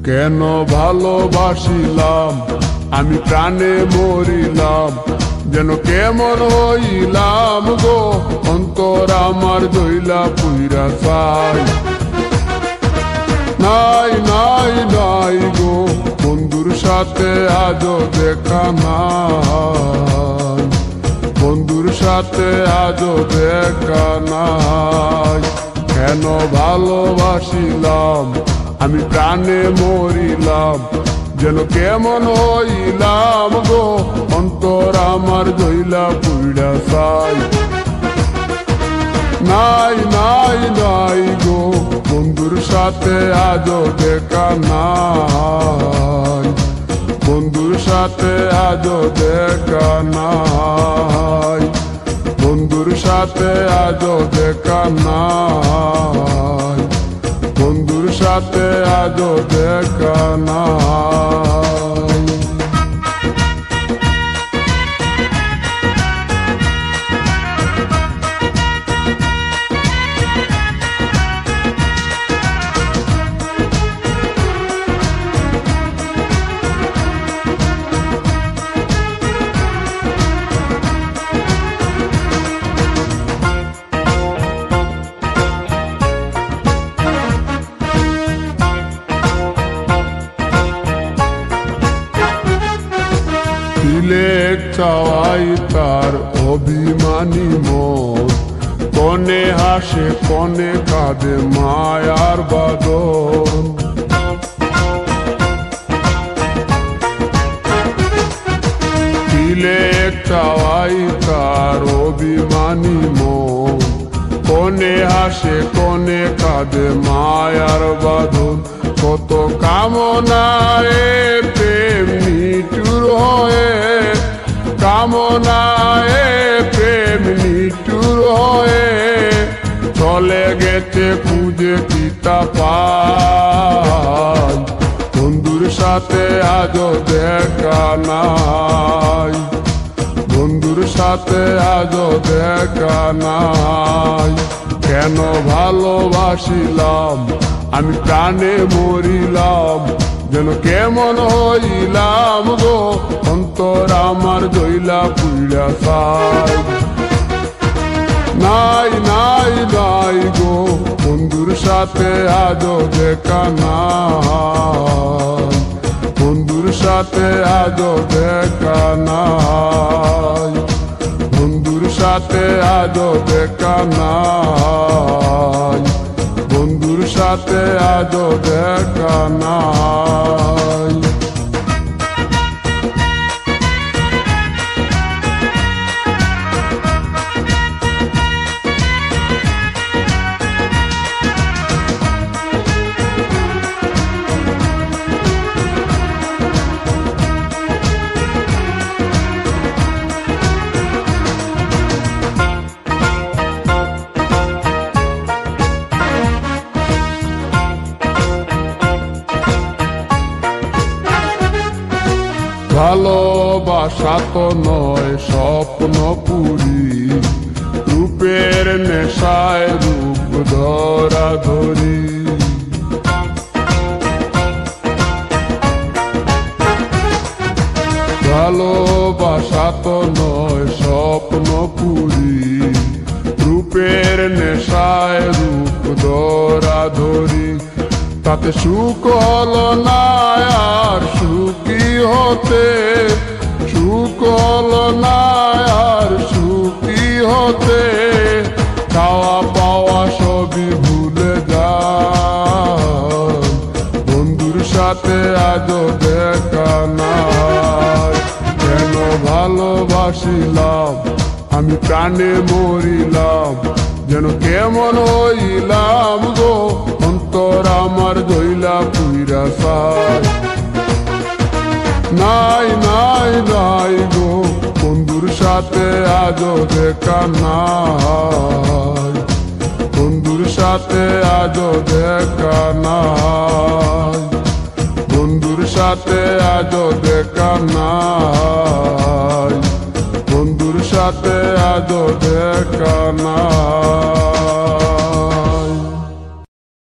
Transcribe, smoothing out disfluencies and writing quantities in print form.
কেন ভালোবাসিলাম আমি প্রাণে মরিলাম, যেন কেমন হইলাম গো, অন্তর আমার দইলা পুইরা চাই। নাই নাই নাই গো, বন্ধুর সাথে আজও দেখা নাই, বন্ধুর সাথে আজও দেখা নাই। কেন ভালোবাসিলাম আমি প্রাণে মরিলাম, যেন কেমন হইলাম গো, অন্তর আমার দইলা পুইরা চাই। নাই নাই নাই গো, বন্ধুর সাথে আজও দেখা নাই, বন্ধুর সাথে আজও দেখা নাই, বন্ধুর সাথে আজও দেখা নাই, বন্ধুর সাথে আজও দেখা নাই। তিলেক চাওয়াই তার অভিমানী মন, কনে হাসে কনে কাঁদে মায়ার বাদন। তিলেক চাওয়াই তার অভিমানী মন, কনে হাসে কনে কাঁদে মায়ার বাঁধন। কত কামনায় প্রেম নিঠুর হয়ে, কামনায় প্রেম নিঠুর হয়ে, চলে গেছে খুঁজে কিতা পাই, বন্ধুর সাথে আজও দেখা নাই, বন্ধুর সাথে আজও দেখা নাই। কেন ভালোবাসিলাম আমি প্রাণে মরিলাম, যেন কেমন হইলাম গো, অন্তর আমার দইলা পুইরা চাই। নাই নাই নাই গো, বন্ধুর সাথে আজও দেখা নাই, বন্ধুর সাথে আজও দেখা নাই, বন্ধুর সাথে আজও দেখা নাই, বন্ধুর সাথে আজও দেখা নাই। ভালোবাসা তো নয় স্বপ্ন পুরি, রূপের নেশায় রূপ ধরা ধরি। ভালোবাসা তো নয় স্বপ্ন পুরি, রূপের নেশায় রূপ ধরা ধরি। তাতে সুখ হলো না আর সুখী হতে, সুখ হলো না আর সুখী হতে, খাওয়া পাওয়া সবই ভুলে যায়, বন্ধুর সাথে আজও দেখা নাই। কেন ভালোবাসিলাম আমি প্রাণে মরিলাম, যেন কেমন হইলাম গো, অন্তর আমার দইলা পুইরা চাই। নাই নাই নাই গো, বন্ধুর সাথে আজও দেখা নাই, বন্ধুর সাথে আজও দেখা নাই, বন্ধুর সাথে আজও দেখা নাই, বন্ধুর সাথে আজও দেখা নাই।